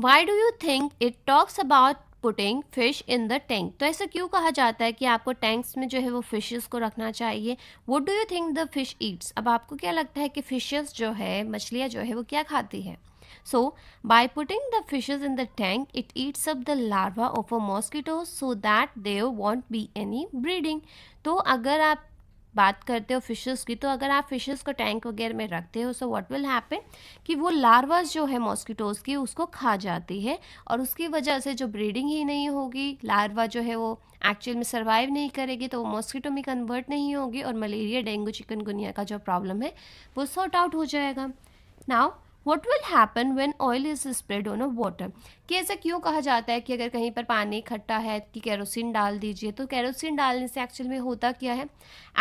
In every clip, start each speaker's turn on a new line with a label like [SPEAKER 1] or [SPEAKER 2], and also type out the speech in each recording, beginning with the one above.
[SPEAKER 1] Why do you think it talks about putting fish in the tank? तो ऐसा क्यों कहा जाता है कि आपको टैंक्स में जो है वो फिशेस को रखना चाहिए? What do you think the fish Yeats? अब आपको क्या लगता है कि फिशेस जो है, मछलियाँ जो है वो क्या खाती है? So by putting the fishes in the tank it eats up the larva of a mosquito so that there won't be any breeding. तो अगर आप बात करते हो फिशेस की, तो अगर आप फिशेस को टैंक वगैरह में रखते हो, सो व्हाट विल हैपन कि वो लार्वास जो है मॉस्किटोज़ की उसको खा जाती है, और उसकी वजह से जो ब्रीडिंग ही नहीं होगी, लार्वा जो है वो एक्चुअल में सर्वाइव नहीं करेगी, तो वो मॉस्किटो में कन्वर्ट नहीं होगी, और मलेरिया, डेंगू, चिकनगुनिया का जो प्रॉब्लम है वो सॉर्ट आउट हो जाएगा। Now what will happen when oil is spread on a water? कि ऐसा क्यों कहा जाता है कि अगर कहीं पर पानी इकट्ठा है कि केरोसिन डाल दीजिए? तो केरोसिन डालने से एक्चुअल में होता क्या है,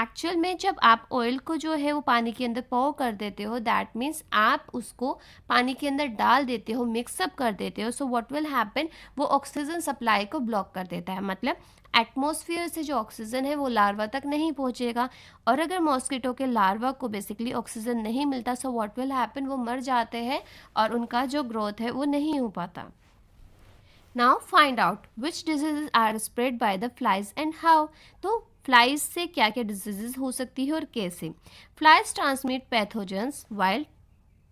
[SPEAKER 1] एक्चुअल में जब आप ऑयल को जो है वो पानी के अंदर पॉर कर देते हो, दैट मीन्स आप उसको पानी के अंदर डाल देते हो, मिक्सअप कर देते हो, सो व्हाट विल हैपन, वो ऑक्सीजन सप्लाई को ब्लॉक कर देता है। मतलब एटमॉस्फेयर से जो ऑक्सीजन है वो लार्वा तक नहीं पहुंचेगा, और अगर मॉस्किटो के लार्वा को बेसिकली ऑक्सीजन नहीं मिलता, सो व्हाट विल हैपन, वो मर जाते हैं और उनका जो ग्रोथ है वो नहीं हो पाता। Now find out which diseases are spread by the flies and how? तो फ्लाइज से क्या क्या डिजीजेज हो सकती है और कैसे? Flies transmit pathogens while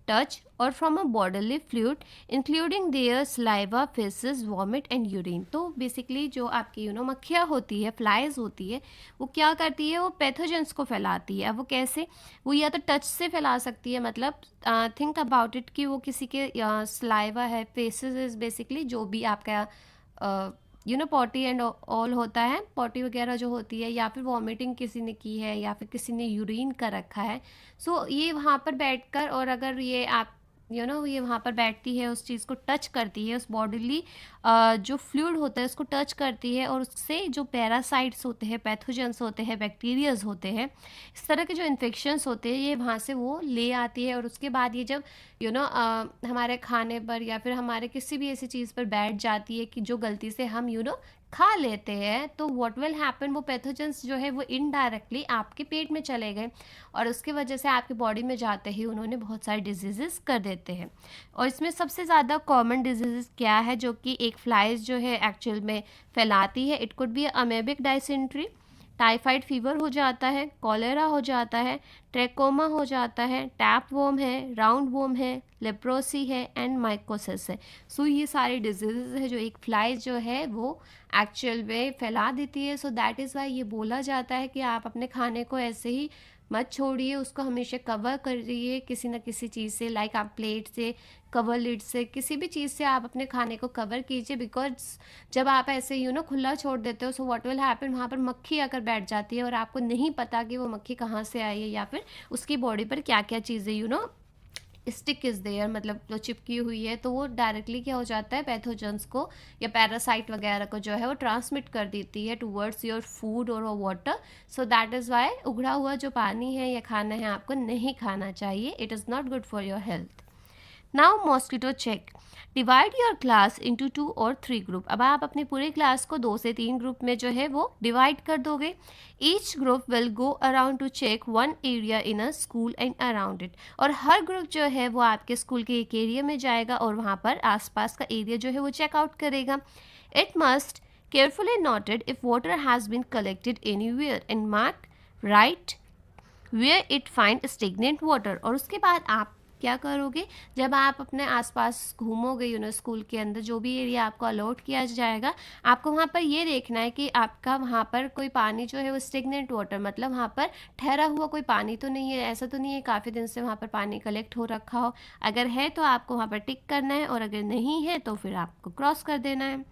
[SPEAKER 1] touch or from a bodily fluid including their saliva, feces, vomit and urine। तो बेसिकली जो आपकी मक्खियाँ होती है, फ्लाइज होती है, वो क्या करती है, वो पैथोजेंस को फैलाती है। अब वो कैसे? वो या तो टच से फैला सकती है, मतलब थिंक अबाउट इट कि वो किसी के सलाइवा है, फेसेस इज बेसिकली जो भी आपका पॉटी एंड ऑल होता है, पॉटी वगैरह जो होती है, या फिर वॉमिटिंग किसी ने की है, या फिर किसी ने यूरिन कर रखा है, सो ये वहाँ पर बैठकर, और अगर ये आप ये वहाँ पर बैठती है, उस चीज़ को टच करती है, उस बॉडीली जो फ्लूइड होता है उसको टच करती है, और उससे जो पैरासाइट्स होते हैं, पैथोजेंस होते हैं, बैक्टीरियाज होते हैं, इस तरह के जो इन्फेक्शंस होते हैं, ये वहाँ से वो ले आती है, और उसके बाद ये जब हमारे खाने पर या फिर हमारे किसी भी ऐसी चीज़ पर बैठ जाती है कि जो गलती से हम खा लेते हैं, तो व्हाट विल हैपन, वो पैथोजेंस जो है वो इनडायरेक्टली आपके पेट में चले गए, और उसकी वजह से आपकी बॉडी में जाते ही उन्होंने बहुत सारे डिजीजेस कर देते हैं। और इसमें सबसे ज़्यादा कॉमन डिजीजेस क्या है जो कि एक फ्लाइज जो है एक्चुअल में फैलाती है? It could be amoebic dysentery, typhoid fever हो जाता है, कॉलेरा हो जाता है, ट्रैकोमा हो जाता है, टैप वोम है, राउंड वोम है, लेप्रोसी है एंड माइकोसिस है। सो ये सारे डिजीजेज है जो एक फ्लाई जो है वो एक्चुअल में फैला देती है। सो दैट इज़ वाई ये बोला जाता है कि आप अपने खाने को ऐसे ही मत छोड़िए, उसको हमेशा कवर करिए किसी न किसी चीज़ से, लाइक आप प्लेट से, कवर लिड से, किसी भी चीज़ से आप अपने खाने को कवर कीजिए, बिकॉज जब आप ऐसे खुला छोड़ देते हो, सो व्हाट विल हैपन, वहाँ पर मक्खी आकर बैठ जाती है, और आपको नहीं पता कि वो मक्खी कहाँ से आई है, या फिर उसकी बॉडी पर क्या क्या चीज़ें स्टिक इज़ देयर, मतलब जो चिपकी हुई है, तो वो डायरेक्टली क्या हो जाता है, पैथोजेंस को या पैरासाइट वगैरह को जो है वो ट्रांसमिट कर देती है टूवर्ड्स योर फूड और water. So that is why उगड़ा हुआ जो पानी है या खाना है आपको नहीं खाना चाहिए। It is not good for your health. Now mosquito check, divide your class into 2 और 3 ग्रुप। अब आप अपने पूरे क्लास को 2 से 3 ग्रुप में जो है वो डिवाइड कर दोगे। Each group will go around to check one area in a school and around it. और हर ग्रुप जो है वो आपके स्कूल के एक एरिया में जाएगा और वहाँ पर आसपास का एरिया जो है वो चेकआउट करेगा। It must carefully noted if water has been collected anywhere and mark right where it find stagnant water. और उसके बाद आप क्या करोगे, जब आप अपने आसपास घूमोगे स्कूल के अंदर जो भी एरिया आपको अलॉट किया जाएगा, आपको वहाँ पर ये देखना है कि आपका वहाँ पर कोई पानी जो है वो स्टेगनेंट वाटर, मतलब वहाँ पर ठहरा हुआ कोई पानी तो नहीं है, ऐसा तो नहीं है काफ़ी दिन से वहाँ पर पानी कलेक्ट हो रखा हो। अगर है तो आपको वहाँ पर टिक करना है, और अगर नहीं है तो फिर आपको क्रॉस कर देना है।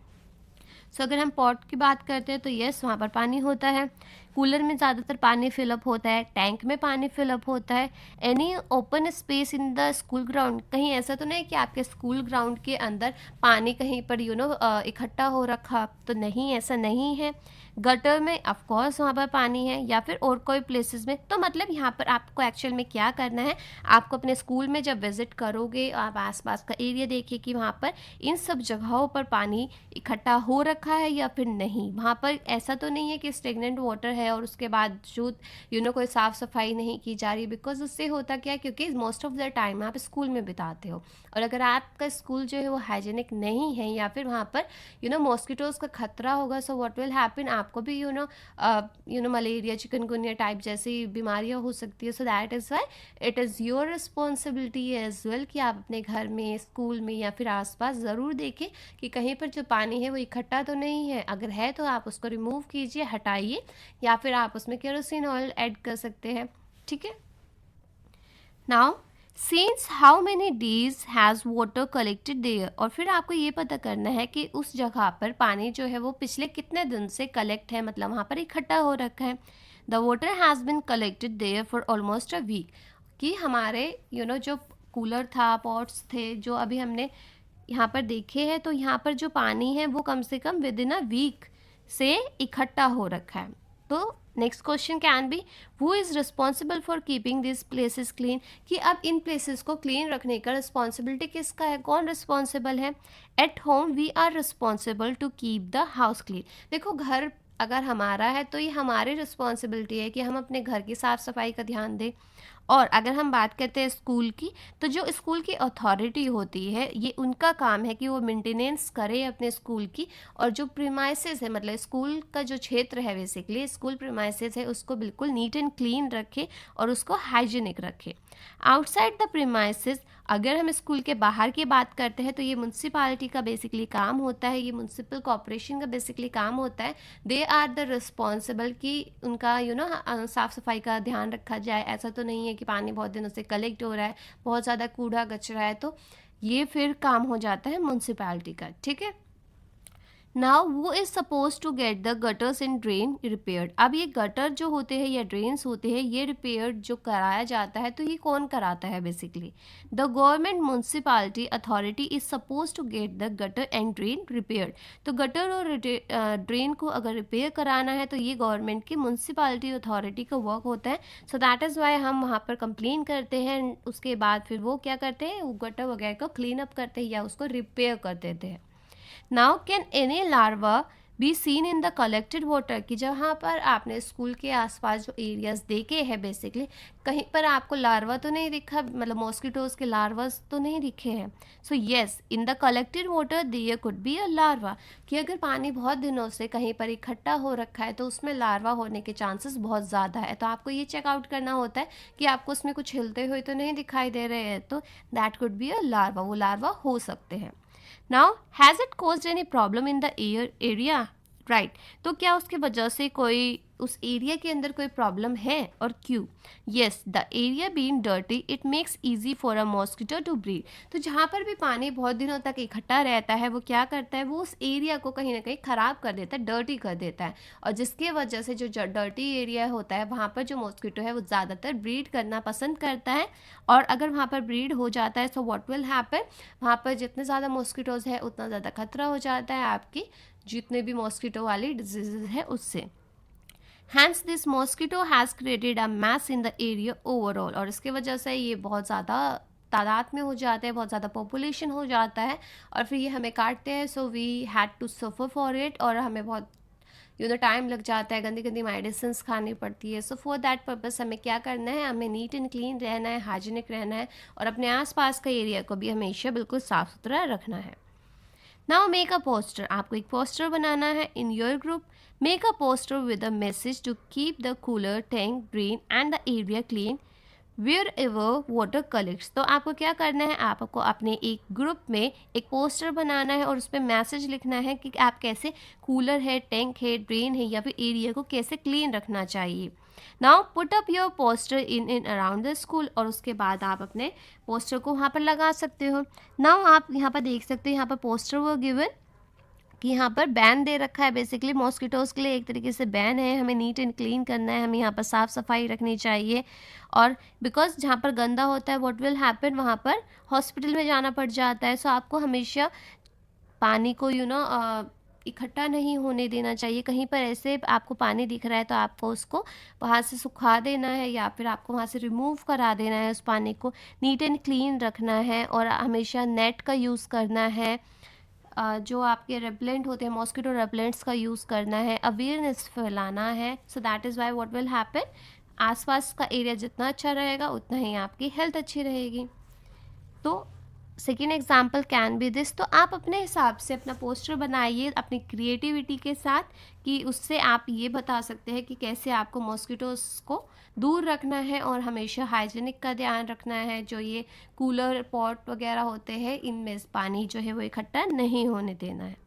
[SPEAKER 1] सो अगर हम पॉट की बात करते हैं तो यस, वहाँ पर पानी होता है। कूलर में ज़्यादातर पानी फिलअप होता है, टैंक में पानी फिलअप होता है। Any open space in the school ground, कहीं ऐसा तो नहीं कि आपके स्कूल ग्राउंड के अंदर पानी कहीं पर इकट्ठा हो रखा, तो नहीं, ऐसा नहीं है। गटर में ऑफकोर्स वहाँ पर पानी है, या फिर और कोई प्लेसेस में। तो मतलब यहाँ पर आपको एक्चुअल में क्या करना है, आपको अपने स्कूल में जब विजिट करोगे, आप आसपास का एरिया देखिए कि वहाँ पर इन सब जगहों पर पानी इकट्ठा हो रखा है या फिर नहीं। वहाँ पर ऐसा तो नहीं है कि स्टेगनेंट वाटर है है और उसके बावजूद कोई साफ़ सफाई नहीं की जा रही, बिकॉज उससे होता क्या है, क्योंकि मोस्ट ऑफ द टाइम आप स्कूल में बिताते हो, और अगर आपका स्कूल जो है वो हाइजीनिक नहीं है या फिर वहाँ पर मॉस्किटोज़ का खतरा होगा, सो व्हाट विल हैपन, आपको भी मलेरिया, चिकनगुनिया टाइप जैसी बीमारियाँ हो सकती है। So that is why it is your responsibility as well कि आप अपने घर में, स्कूल में या फिर आसपास ज़रूर देखें कि कहीं पर जो पानी है वो इकट्ठा तो नहीं है। अगर है तो आप उसको रिमूव कीजिए, हटाइए, या फिर आप उसमें केरोसिन ऑयल ऐड कर सकते हैं। ठीक है। Now since how many days has water collected there, और फिर आपको ये पता करना है कि उस जगह पर पानी जो है वो पिछले कितने दिन से कलेक्ट है, मतलब वहाँ पर इकट्ठा हो रखा है। The water has been collected there for almost a week, कि हमारे जो कूलर था, पॉट्स थे, जो अभी हमने यहाँ पर देखे हैं, तो यहाँ पर जो पानी है वो कम से come with in a week से इकट्ठा हो रखा है। तो next question can be, who is responsible for keeping this places clean, कि अब इन प्लेसेस को क्लीन रखने का रिस्पॉन्सिबिलिटी किसका है, कौन रिस्पॉन्सिबल है। At home we are responsible to keep the house clean. देखो, घर अगर हमारा है तो ये हमारी रिस्पॉन्सिबिलिटी है कि हम अपने घर की साफ़ सफाई का ध्यान दें। और अगर हम बात करते हैं स्कूल की, तो जो स्कूल की अथॉरिटी होती है, ये उनका काम है कि वो मेंटेनेंस करे अपने स्कूल की, और जो प्रीमाइसेस है, मतलब स्कूल का जो क्षेत्र है, बेसिकली स्कूल प्रीमाइसेस है, उसको बिल्कुल नीट एंड क्लीन रखे और उसको हाइजीनिक रखे। आउटसाइड द प्रीमाइसेस, अगर हम स्कूल के बाहर की बात करते हैं, तो ये म्यूनसिपालिटी का बेसिकली काम होता है, ये म्यूनसिपल कॉर्पोरेशन का बेसिकली काम होता है। दे आर द रिस्पॉन्सिबल कि उनका साफ़ सफाई का ध्यान रखा जाए। ऐसा तो नहीं है कि पानी बहुत दिनों से कलेक्ट हो रहा है, बहुत ज़्यादा कूड़ा कचरा है, तो ये फिर काम हो जाता है म्यूनसिपालिटी का। ठीक है। नाउ वो is suppose to get the gutters and drain repaired. अब ये गटर जो होते हैं या ड्रेन्स होते हैं, ये रिपेयर्ड जो कराया जाता है, तो ये कौन कराता है basically, the government municipality authority is suppose to get the gutter and drain repaired. तो गटर और ड्रेन को अगर रिपेयर कराना है तो ये गवर्नमेंट की म्यूनसिपालिटी अथॉरिटी का वर्क होता है। सो दैट इज़ वाई हम वहाँ पर कंप्लेन करते हैं, उसके बाद फिर वो क्या करते हैं, वो गटर वगैरह को क्लीन अप करते हैं या उसको रिपेयर कर देते हैं। Now can any larva be seen in the collected water, कि जहाँ पर आपने स्कूल के आसपास जो एरियाज देखे हैं, बेसिकली कहीं पर आपको लार्वा तो नहीं दिखा, मतलब मॉस्किटोज के लार्वास तो नहीं दिखे हैं। So yes, in the collected water there could be a larva, कि अगर पानी बहुत दिनों से कहीं पर इकट्ठा हो रखा है तो उसमें लार्वा होने के चांसेस बहुत ज़्यादा है। तो आपको ये चेकआउट करना होता है कि आपको उसमें कुछ हिलते हुए तो नहीं दिखाई दे रहे हैं, तो that could be a larva, वो लार्वा हो सकते हैं। Now has it caused any problem in the air area, right, तो क्या उसकी वजह से कोई उस एरिया के अंदर कोई प्रॉब्लम है और क्यों। Yes, the area being dirty it makes easy for a mosquito to breed. तो जहाँ पर भी पानी बहुत दिनों तक इकट्ठा रहता है, वो क्या करता है, वो उस एरिया को कहीं ना कहीं ख़राब कर देता है, डर्टी कर देता है, और जिसके वजह से जो डर्टी एरिया होता है वहाँ पर जो मॉस्किटो है वो ज़्यादातर ब्रीड करना पसंद करता है। और अगर वहाँ पर ब्रीड हो जाता है, सो व्हाट विल हैपन, वहाँ पर जितने ज़्यादा मॉस्किटोज़ है उतना ज़्यादा खतरा हो जाता है आपकी जितने भी मॉस्किटो वाली डिजीज़ है उससे। Hence this mosquito has created a mess in the area overall, और इसकी वजह से ये बहुत ज़्यादा तादाद में हो जाते हैं, बहुत ज़्यादा पॉपुलेशन हो जाता है, और फिर ये हमें काटते हैं। So we had to suffer for it, और हमें बहुत टाइम लग जाता है, गंदी गंदी मेडिसिन खानी पड़ती है। सो फॉर दैट पर्पस हमें क्या करना है, हमें नीट एंड क्लीन रहना है, हाइजीनिक रहना है, और अपने आसपास का एरिया को भी हमेशा बिल्कुल साफ़ सुथरा रखना है। नाउ मेक अ पोस्टर, आपको एक पोस्टर बनाना है in your group. Make a poster with a message to keep the cooler, tank, drain and the area clean wherever water collects. तो आपको क्या करना है, आपको अपने एक ग्रुप में एक पोस्टर बनाना है और उस पर मैसेज लिखना है कि आप कैसे कूलर है, टैंक है, ड्रेन है या फिर एरिया को कैसे क्लीन रखना चाहिए। Now put up your poster in in around the school, और उसके बाद आप अपने पोस्टर को वहाँ पर लगा सकते हो। नाउ आप यहाँ पर देख सकते हो, यहाँ पर पोस्टर वो गिवन कि यहाँ पर बैन दे रखा है, बेसिकली मॉस्किटोज़ के लिए एक तरीके से बैन है, हमें नीट एंड क्लीन करना है, हमें यहाँ पर साफ़ सफाई रखनी चाहिए। और बिकॉज जहाँ पर गंदा होता है व्हाट विल हैपन, वहाँ पर हॉस्पिटल में जाना पड़ जाता है। सो आपको हमेशा पानी को इकट्ठा नहीं होने देना चाहिए। कहीं पर ऐसे आपको पानी दिख रहा है तो आपको उसको वहाँ से सुखा देना है या फिर आपको वहाँ से रिमूव करा देना है, उस पानी को नीट एंड क्लीन रखना है, और हमेशा नेट का यूज़ करना है। जो आपके रेपेलेंट होते हैं, मॉस्किटो रेपेलेंट्स का यूज़ करना है, अवेयरनेस फैलाना है। So that is why what will happen, आसपास का एरिया जितना अच्छा रहेगा उतना ही आपकी हेल्थ अच्छी रहेगी। तो second example can be this, तो आप अपने हिसाब से अपना पोस्टर बनाइए अपनी क्रिएटिविटी के साथ, कि उससे आप ये बता सकते हैं कि कैसे आपको मॉस्किटोज को दूर रखना है और हमेशा हाइजीनिक का ध्यान रखना है। जो ये कूलर पॉट वगैरह होते हैं, इनमें पानी जो है वो इकट्ठा नहीं होने देना है।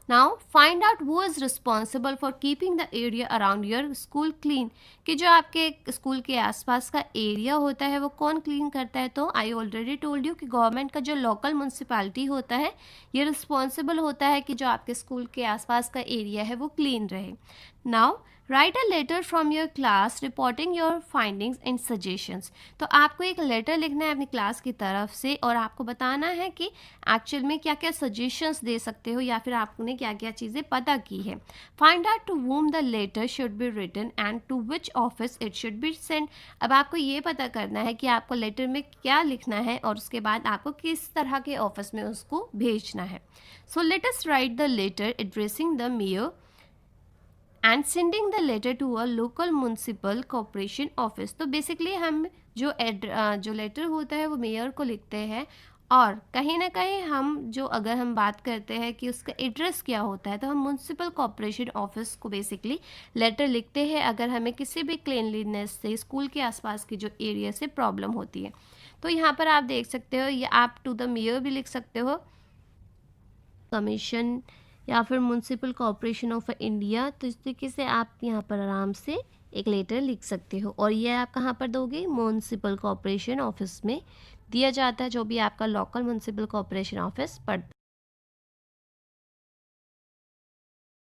[SPEAKER 1] Now find out who is responsible for keeping the area around your school clean, कि जो आपके स्कूल के आसपास का एरिया होता है वो कौन क्लीन करता है। तो आई ऑलरेडी टोल्ड यू कि गवर्नमेंट का जो लोकल म्यूनसिपालिटी होता है ये रिस्पॉन्सिबल होता है कि जो आपके स्कूल के आसपास का एरिया है वो क्लीन रहे। Now write a letter from your class reporting your findings and suggestions, तो आपको एक लेटर लिखना है अपनी क्लास की तरफ से और आपको बताना है कि एक्चुअल में क्या क्या सजेशंस दे सकते हो या फिर आपने क्या क्या चीज़ें पता की है। Find out to whom the letter should be written and to which office it should be send, अब आपको ये पता करना है कि आपको लेटर में क्या लिखना है और उसके बाद आपको किस तरह के ऑफिस में उसको भेजना है। So let us write the letter addressing the mayor and sending the letter to a local municipal corporation office, तो बेसिकली हम जो लेटर होता है वो मेयर को लिखते हैं और कहीं ना कहीं हम जो अगर हम बात करते हैं कि उसका एड्रेस क्या होता है तो हम म्यूनसिपल कॉरपोरेशन ऑफिस को बेसिकली लेटर लिखते हैं अगर हमें किसी भी क्लीनलीनेस से स्कूल के आसपास की जो एरिया से प्रॉब्लम होती है। तो यहाँ पर आप देख सकते हो, ये आप टू द मेयर भी लिख सकते हो, कमीशन या फिर म्यूनसिपल कॉरपोरेशन ऑफ इंडिया, तो इस तरीके से आप यहाँ पर आराम से एक लेटर लिख सकते हो। और ये आप कहाँ पर दोगे, म्यूनसिपल कॉरपोरेशन ऑफिस में दिया जाता है, जो भी आपका लोकल म्यूनसिपल कॉरपोरेशन ऑफिस पड़ता है।